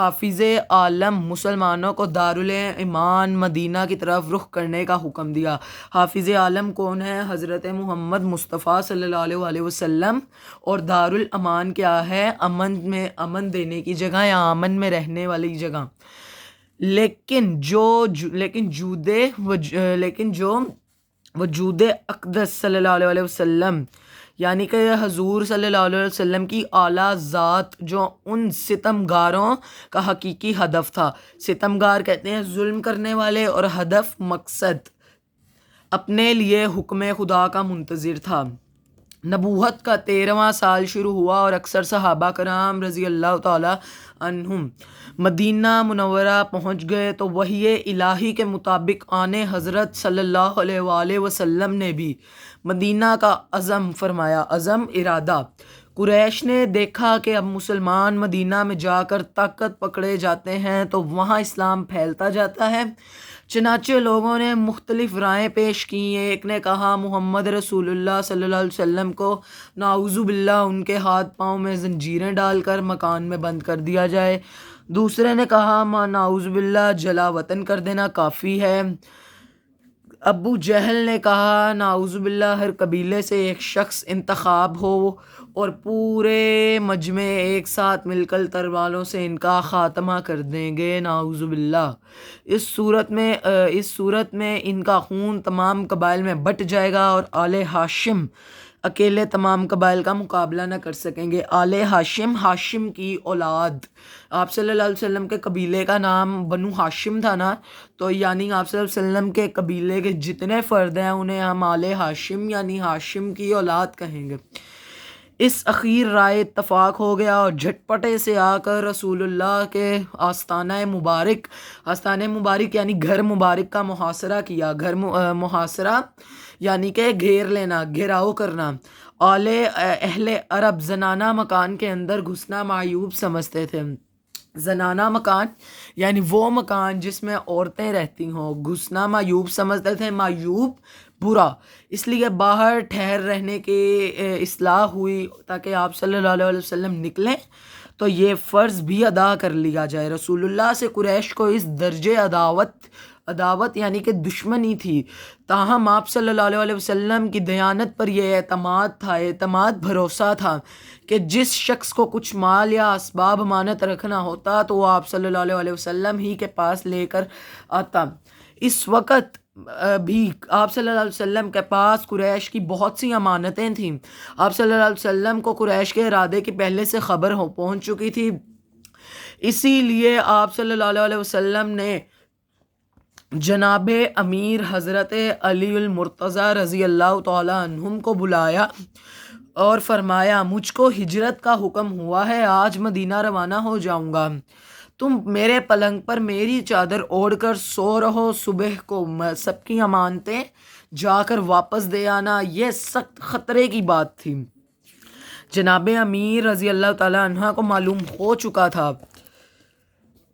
حافظ عالم مسلمانوں کو دارالایمان مدینہ کی طرف رخ کرنے کا حکم دیا۔ حافظ عالم کون ہے؟ حضرت محمد مصطفیٰ صلی اللہ علیہ وسلم۔ اور دارالامان کیا ہے؟ امن دینے کی جگہ یا امن میں رہنے والی جگہ۔ لیکن جو وجود اقدس صلی اللہ علیہ وسلم یعنی کہ حضور صلی اللہ علیہ وسلم کی اعلیٰ ذات جو ان ستمگاروں کا حقیقی ہدف تھا، ستمگار کہتے ہیں ظلم کرنے والے، اور ہدف مقصد اپنے لیے حکم خدا کا منتظر تھا۔ نبوت کا 13واں سال شروع ہوا اور اکثر صحابہ کرام رضی اللہ تعالی عنہم مدینہ منورہ پہنچ گئے تو وحی الہی کے مطابق آن حضرت صلی اللہ علیہ وآلہ وسلم نے بھی مدینہ کا عزم فرمایا۔ عزم ارادہ۔ قریش نے دیکھا کہ اب مسلمان مدینہ میں جا کر طاقت پکڑے جاتے ہیں تو وہاں اسلام پھیلتا جاتا ہے، چنانچہ لوگوں نے مختلف رائے پیش کی۔ ایک نے کہا محمد رسول اللہ صلی اللہ علیہ وسلم کو نعوذ باللہ ان کے ہاتھ پاؤں میں زنجیریں ڈال کر مکان میں بند کر دیا جائے۔ دوسرے نے کہا نعوذ باللہ جلا وطن کر دینا کافی ہے۔ ابو جہل نے کہا نعوذ باللہ ہر قبیلے سے ایک شخص انتخاب ہو اور پورے مجمع ایک ساتھ مل کر تلواروں سے ان کا خاتمہ کر دیں گے، نعوذ باللہ۔ اس صورت میں ان کا خون تمام قبائل میں بٹ جائے گا اور آل ہاشم اکیلے تمام قبائل کا مقابلہ نہ کر سکیں گے۔ آل ہاشم، ہاشم کی اولاد۔ آپ صلی اللہ علیہ وسلم کے قبیلے کا نام بنو ہاشم تھا نا، تو یعنی آپ صلی اللہ علیہ وسلم کے قبیلے کے جتنے فرد ہیں انہیں ہم آل ہاشم یعنی ہاشم کی اولاد کہیں گے۔ اس اخیر رائے اتفاق ہو گیا اور جھٹپٹے سے آ کر رسول اللہ کے آستانہ مبارک یعنی گھر مبارک کا محاصرہ کیا۔ محاصرہ یعنی کہ گھیر لینا، گھیراؤ کرنا۔ اہل عرب زنانہ مکان کے اندر گھسنا معیوب سمجھتے تھے۔ زنانہ مکان یعنی وہ مکان جس میں عورتیں رہتی ہوں، گھسنا معیوب سمجھتے تھے۔ معیوب برا، اس لیے باہر ٹھہر رہنے کی اصلاح ہوئی تاکہ آپ صلی اللہ علیہ وسلم نکلیں تو یہ فرض بھی ادا کر لیا جائے۔ رسول اللہ سے قریش کو اس درجے عداوت یعنی کہ دشمنی تھی، تاہم آپ صلی اللہ علیہ وسلم کی دیانت پر یہ اعتماد بھروسہ تھا کہ جس شخص کو کچھ مال یا اسباب امانت رکھنا ہوتا تو وہ آپ صلی اللہ علیہ وسلم ہی کے پاس لے کر آتا۔ اس وقت بھی آپ صلی اللہ علیہ وسلم کے پاس قریش کی بہت سی امانتیں تھیں۔ آپ صلی اللہ علیہ وسلم کو قریش کے ارادے کی پہلے سے خبر پہنچ چکی تھی، اسی لیے آپ صلی اللہ علیہ وسلم نے جناب امیر حضرت علی المرتضیٰ رضی اللہ تعالی عنہم کو بلایا اور فرمایا مجھ کو ہجرت کا حکم ہوا ہے، آج مدینہ روانہ ہو جاؤں گا، تم میرے پلنگ پر میری چادر اوڑھ کر سو رہو، صبح کو سب کی امانتیں جا کر واپس دے آنا۔ یہ سخت خطرے کی بات تھی۔ جناب امیر رضی اللہ تعالیٰ عنہ کو معلوم ہو چکا تھا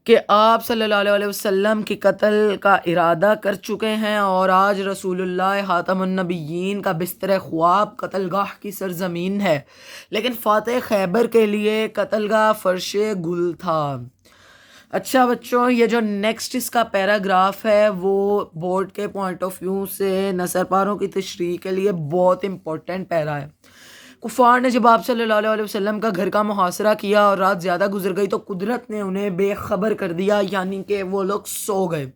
کہ آپ صلی اللہ علیہ وسلم کی قتل کا ارادہ کر چکے ہیں اور آج رسول اللہ خاتم النبیین کا بستر خواب قتل گاہ کی سرزمین ہے، لیکن فاتح خیبر کے لیے قتل گاہ فرش گل تھا۔ اچھا بچوں، یہ جو نیکسٹ اس کا پیراگراف ہے وہ بورڈ کے پوائنٹ آف ویو سے نثر پاروں کی تشریح کے لیے بہت امپورٹنٹ پیرا ہے۔ کفار نے جب آپ صلی اللہ علیہ وسلم کا گھر کا محاصرہ کیا اور رات زیادہ گزر گئی تو قدرت نے انہیں بے خبر کر دیا، یعنی کہ وہ لوگ سو گئے۔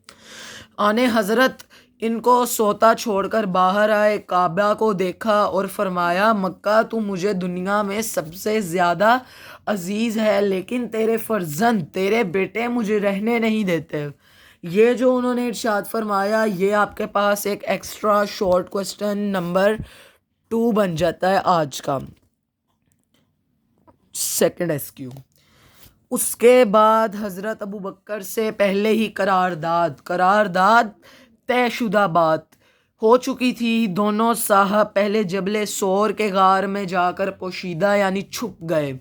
آن حضرت ان کو سوتا چھوڑ کر باہر آئے، کعبہ کو دیکھا اور فرمایا مکہ تو مجھے دنیا میں سب سے زیادہ عزیز ہے، لیکن تیرے فرزند تیرے بیٹے مجھے رہنے نہیں دیتے۔ یہ جو انہوں نے ارشاد فرمایا یہ آپ کے پاس ایک ایکسٹرا شارٹ کوسٹن نمبر 2 بن جاتا ہے آج کا سیکنڈ SQ۔ اس کے بعد حضرت ابو بکر سے پہلے ہی قرارداد طے شدہ بات ہو چکی تھی۔ دونوں صاحب پہلے جبل سور کے غار میں جا کر پوشیدہ یعنی چھپ گئے۔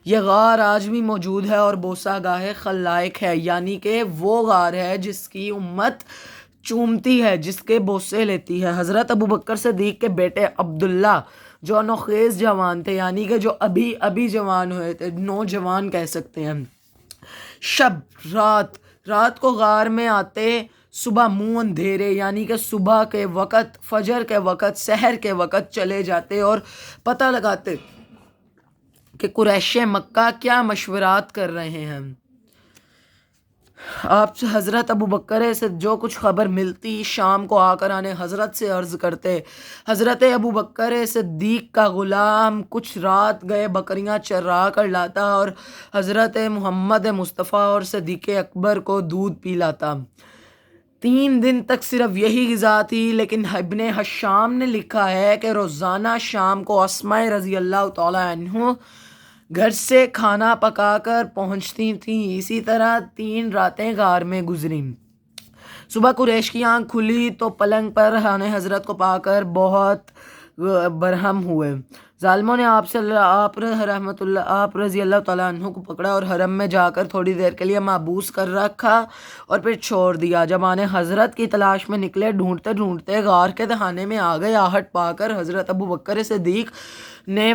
یہ غار آج بھی موجود ہے اور بوسہ گاہ خلائق ہے، یعنی کہ وہ غار ہے جس کی امت چومتی ہے، جس کے بوسے لیتی ہے۔ حضرت ابو بکر صدیق کے بیٹے عبداللہ جو نوخیز جوان تھے، یعنی کہ جو ابھی جوان ہوئے تھے، نوجوان کہہ سکتے ہیں، شب رات کو غار میں آتے، صبح منہ اندھیرے یعنی کہ صبح کے وقت، فجر کے وقت، سحر کے وقت چلے جاتے اور پتہ لگاتے کہ قریش مکہ کیا مشورات کر رہے ہیں۔ آپ سے حضرت ابو بکر سے جو کچھ خبر ملتی، شام کو آ کر آنے حضرت سے عرض کرتے۔ حضرت ابو بکر صدیق کا غلام کچھ رات گئے بکریاں چرا کر لاتا اور حضرت محمد مصطفیٰ اور صدیق اکبر کو دودھ پلاتا۔ 3 دن تک صرف یہی غذا تھی، لیکن ابن حشام نے لکھا ہے کہ روزانہ شام کو اسماء رضی اللہ تعالیٰ عنہ گھر سے کھانا پکا کر پہنچتی تھیں۔ اسی طرح 3 راتیں غار میں گزریں۔ صبح قریش کی آنکھ کھلی تو پلنگ پر حضرت کو پا کر بہت برہم ہوئے۔ ظالموں نے آپ رضی اللہ تعالیٰ عنہ کو پکڑا اور حرم میں جا کر تھوڑی دیر کے لیے محبوس کر رکھا اور پھر چھوڑ دیا۔ جب آنے حضرت کی تلاش میں نکلے، ڈھونڈتے ڈھونڈتے غار کے دہانے میں آ گئے۔ آہٹ پا کر حضرت ابو بکر صدیق نے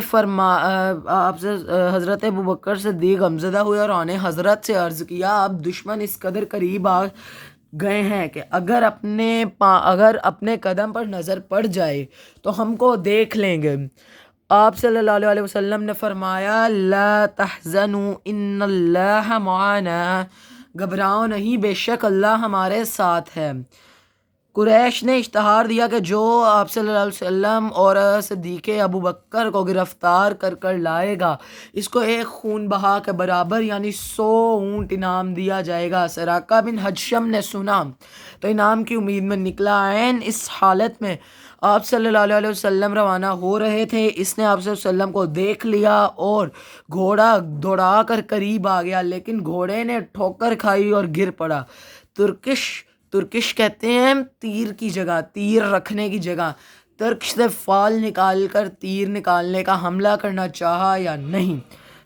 حضرت ابو بکر صدیق غمزدہ ہوئے اور آنے حضرت سے عرض کیا، اب دشمن اس قدر قریب آ گئے ہیں کہ اگر اپنے قدم پر نظر پڑ جائے تو ہم کو دیکھ لیں گے۔ آپ صلی اللہ علیہ وسلم نے فرمایا، لا تحزنوا ان اللہ معنا، گھبراؤ نہیں، بے شک اللہ ہمارے ساتھ ہے۔ قریش نے اشتہار دیا کہ جو آپ صلی اللہ علیہ وسلم اور صدیق ابو بکر کو گرفتار کر لائے گا، اس کو ایک خون بہا کے برابر یعنی 100 اونٹ انعام دیا جائے گا۔ سراقہ بن حجشم نے سنا تو انعام کی امید میں نکلا۔ عین اس حالت میں آپ صلی اللہ علیہ وسلم روانہ ہو رہے تھے، اس نے آپ صلی اللہ علیہ وسلم کو دیکھ لیا اور گھوڑا دوڑا کر قریب آ گیا، لیکن گھوڑے نے ٹھوکر کھائی اور گر پڑا۔ ترکش کہتے ہیں تیر کی جگہ، تیر رکھنے کی جگہ۔ ترکش سے فال نکال کر تیر نکالنے کا حملہ کرنا چاہا یا نہیں،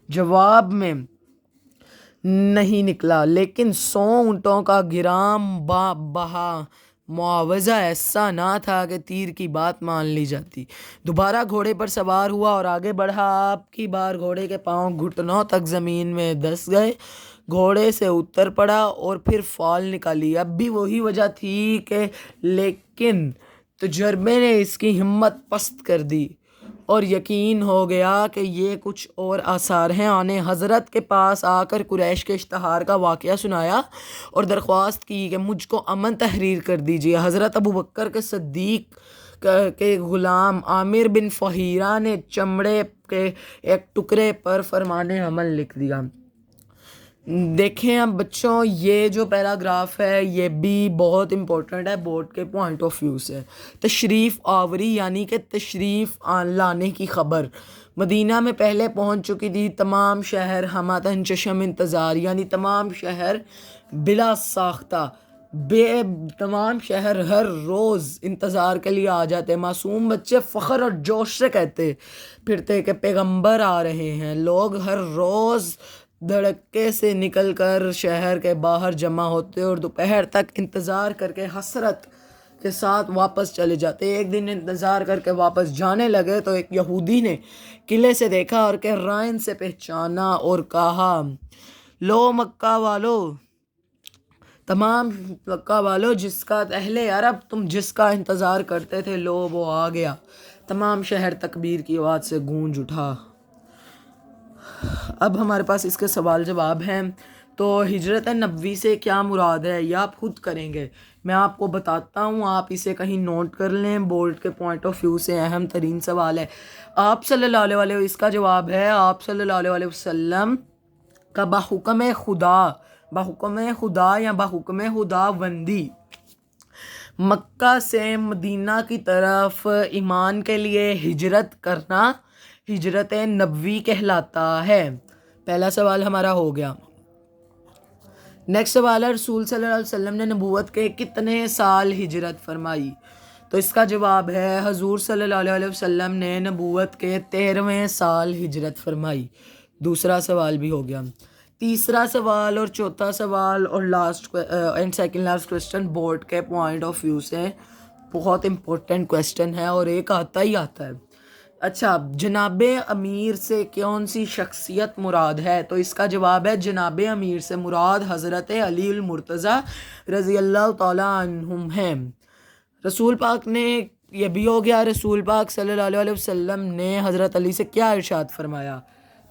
جواب میں نہیں نکلا، لیکن 100 اونٹوں کا گرام بہا معاوضہ ایسا نہ تھا کہ تیر کی بات مان لی جاتی۔ دوبارہ گھوڑے پر سوار ہوا اور آگے بڑھا۔ آپ کی بار گھوڑے کے پاؤں گھٹنوں تک زمین میں دس گئے، گھوڑے سے اتر پڑا اور پھر فال نکالی۔ اب بھی وہی وجہ تھی کہ لیکن تجربے نے اس کی ہمت پست کر دی اور یقین ہو گیا کہ یہ کچھ اور آثار ہیں۔ آنے حضرت کے پاس آ کر قریش کے اشتہار کا واقعہ سنایا اور درخواست کی کہ مجھ کو امن تحریر کر دیجیے۔ حضرت ابو بکر کے صدیق کے غلام عامر بن فہیرہ نے چمڑے کے ایک ٹکڑے پر فرمان عمل لکھ دیا۔ دیکھیں اب بچوں، یہ جو پیراگراف ہے یہ بھی بہت امپورٹنٹ ہے بورڈ کے پوائنٹ آف ویو سے۔ تشریف آوری یعنی کہ تشریف لانے کی خبر۔ مدینہ میں پہلے پہنچ چکی تھی، تمام شہر ہماتن چشم انتظار یعنی تمام شہر بلا ساختہ، تمام شہر ہر روز انتظار کے لیے آ جاتے۔ معصوم بچے فخر اور جوش سے کہتے پھرتے کہ پیغمبر آ رہے ہیں۔ لوگ ہر روز دھڑکے سے نکل کر شہر کے باہر جمع ہوتے اور دوپہر تک انتظار کر کے حسرت کے ساتھ واپس چلے جاتے۔ ایک دن انتظار کر کے واپس جانے لگے تو ایک یہودی نے قلعے سے دیکھا اور کہ رائن سے پہچانا اور کہا، لو مکہ والو، تمام مکہ والو، جس کا اہل عرب تم جس کا انتظار کرتے تھے، لو وہ آ گیا۔ تمام شہر تکبیر کی آواز سے گونج اٹھا۔ اب ہمارے پاس اس کے سوال جواب ہیں۔ تو ہجرت نبوی سے کیا مراد ہے یہ آپ خود کریں گے، میں آپ کو بتاتا ہوں، آپ اسے کہیں نوٹ کر لیں۔ بورڈ کے پوائنٹ آف ویو سے اہم ترین سوال ہے۔ آپ صلی اللہ علیہ وسلم، اس کا جواب ہے آپ صلی اللہ علیہ وسلم کا بحکم خدا یا بحکم خدا بندی مکہ سے مدینہ کی طرف ایمان کے لیے ہجرت کرنا ہجرت نبوی کہلاتا ہے۔ پہلا سوال ہمارا ہو گیا۔ نیکسٹ سوال ہے، رسول صلی اللہ علیہ وسلم نے نبوت کے کتنے سال ہجرت فرمائی؟ تو اس کا جواب ہے حضور صلی اللہ علیہ وسلم نے نبوت کے 13ویں سال ہجرت فرمائی۔ دوسرا سوال بھی ہو گیا۔ تیسرا سوال اور چوتھا سوال اور last and second last question board کے پوائنٹ آف ویو سے بہت امپورٹنٹ کویسچن ہے اور ایک آتا ہی آتا ہے۔ اچھا، جناب امیر سے کون سی شخصیت مراد ہے؟ تو اس کا جواب ہے جناب امیر سے مراد حضرت علی المرتضیٰ رضی اللہ تعالیٰ عنہم ہیں۔ رسول پاک نے، یہ بھی ہو گیا، رسول پاک صلی اللہ علیہ وسلم نے حضرت علی سے کیا ارشاد فرمایا؟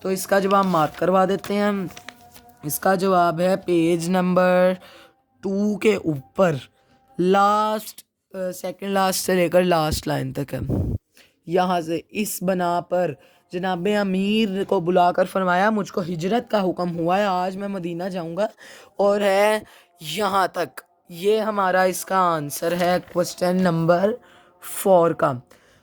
تو اس کا جواب مارک کروا دیتے ہیں ہم۔ اس کا جواب ہے پیج نمبر 2 کے اوپر لاسٹ، سیکنڈ لاسٹ سے لے کر لاسٹ لائن تک ہے۔ یہاں سے اس بنا پر جناب امیر کو بلا کر فرمایا مجھ کو ہجرت کا حکم ہوا ہے، آج میں مدینہ جاؤں گا، اور ہے یہاں تک۔ یہ ہمارا اس کا آنسر ہے کوسچن نمبر 4 کا۔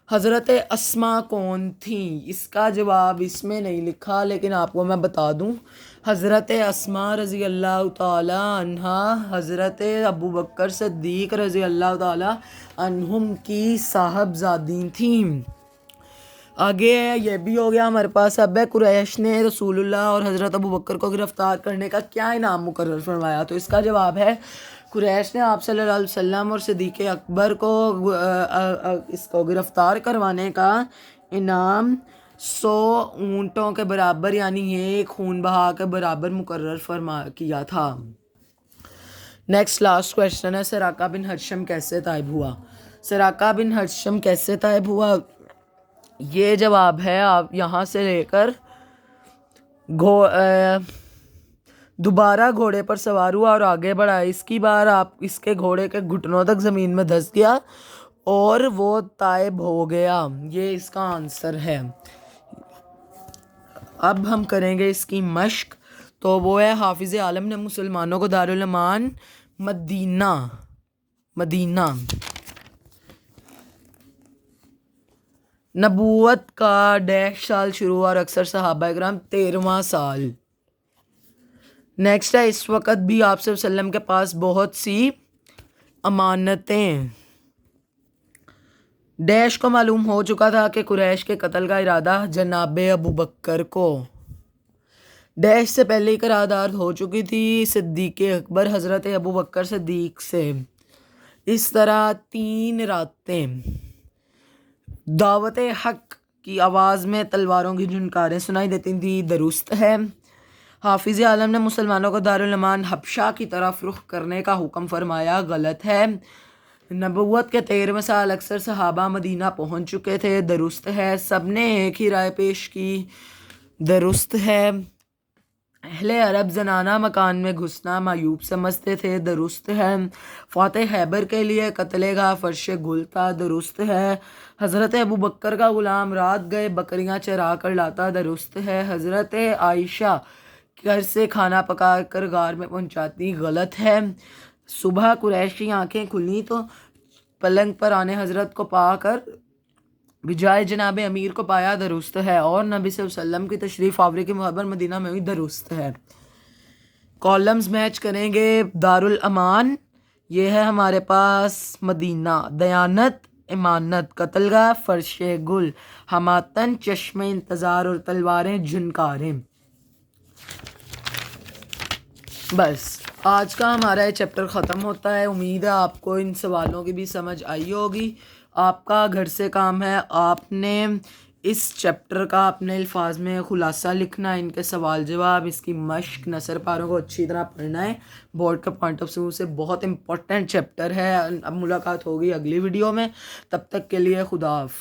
حضرت اسما کون تھیں؟ اس کا جواب اس میں نہیں لکھا، لیکن آپ کو میں بتا دوں، حضرت اسما رضی اللہ تعالیٰ عنہ حضرت ابو بکر صدیق رضی اللہ تعالیٰ عنہم کی صاحبزادی تھیں۔ آگے یہ بھی ہو گیا ہمارے پاس۔ اب قریش نے رسول اللہ اور حضرت ابو بکر کو گرفتار کرنے کا کیا انعام مقرر فرمایا؟ تو اس کا جواب ہے قریش نے آپ صلی اللہ علیہ وسلم اور صدیق اکبر کو اس کو گرفتار کروانے کا انعام 100 اونٹوں کے برابر، یعنی ایک خون بہا کے برابر مقرر کیا تھا۔ نیکسٹ لاسٹ کویشچن ہے، سراقہ بن حشم کیسے طائب ہوا؟ سراقہ بن حشم کیسے طائب ہوا؟ یہ جواب ہے، آپ یہاں سے لے کر دوبارہ گھوڑے پر سوار ہوا اور آگے بڑھا۔ اس کی بار آپ اس کے گھوڑے کے گھٹنوں تک زمین میں دھس گیا اور وہ طائب ہو گیا۔ یہ اس کا آنسر ہے۔ اب ہم کریں گے اس کی مشق، تو وہ ہے حافظ عالم نے مسلمانوں کو دارالایمان مدینہ نبوت کا ڈیش سال شروع ہوا اور اکثر صحابہ اکرام 13واں سال۔ نیکسٹ ہے، اس وقت بھی آپ صلی اللہ علیہ وسلم کے پاس بہت سی امانتیں ڈیش کو معلوم ہو چکا تھا کہ قریش کے قتل کا ارادہ جناب ابو بکر کو ڈیش سے پہلے ہی قرارداد ہو چکی تھی صدیق اکبر حضرت ابو بکر صدیق سے۔ اس طرح 3 راتیں دعوت حق کی آواز میں تلواروں کی جھنکاریں سنائی دیتی تھیں، درست ہے۔ حافظ عالم نے مسلمانوں کو دارالایمان حبشہ کی طرف رخ کرنے کا حکم فرمایا، غلط ہے۔ نبوت کے 13ویں سال اکثر صحابہ مدینہ پہنچ چکے تھے، درست ہے۔ سب نے ایک ہی رائے پیش کی، درست ہے۔ اہل عرب زنانہ مکان میں گھسنا معیوب سمجھتے تھے، درست ہے۔ فاتح خیبر کے لیے قتل گاہ فرش گل تھا، درست ہے۔ حضرت ابو بکر کا غلام رات گئے بکریاں چرا کر لاتا، درست ہے۔ حضرت عائشہ گھر سے کھانا پکا کر غار میں پہنچاتی، غلط ہے۔ صبح قریش کی آنکھیں کھلیں تو پلنگ پر آنے حضرت کو پا کر بجائے جناب امیر کو پایا، درست ہے۔ اور نبی صلی اللہ علیہ وسلم کی تشریف آوری کی محبت مدینہ میں ہوئی، درست ہے۔ کالمز میچ کریں گے۔ دارالامان یہ ہے ہمارے پاس مدینہ، دیانت امانت، قتل گاہ فرش گل، حماتن چشم انتظار، اور تلواریں جھنکاریں۔ بس آج کا ہمارا یہ چیپٹر ختم ہوتا ہے۔ امید ہے آپ کو ان سوالوں کی بھی سمجھ آئی ہوگی۔ آپ کا گھر سے کام ہے، آپ نے اس چیپٹر کا اپنے الفاظ میں خلاصہ لکھنا ہے، ان کے سوال جواب، اس کی مشق، نثر پاروں کو اچھی طرح پڑھنا ہے۔ بورڈ کا پوائنٹ آف ویو سے بہت امپورٹنٹ چیپٹر ہے۔ اب ملاقات ہوگی اگلی ویڈیو میں، تب تک کے لیے خدا حافظ۔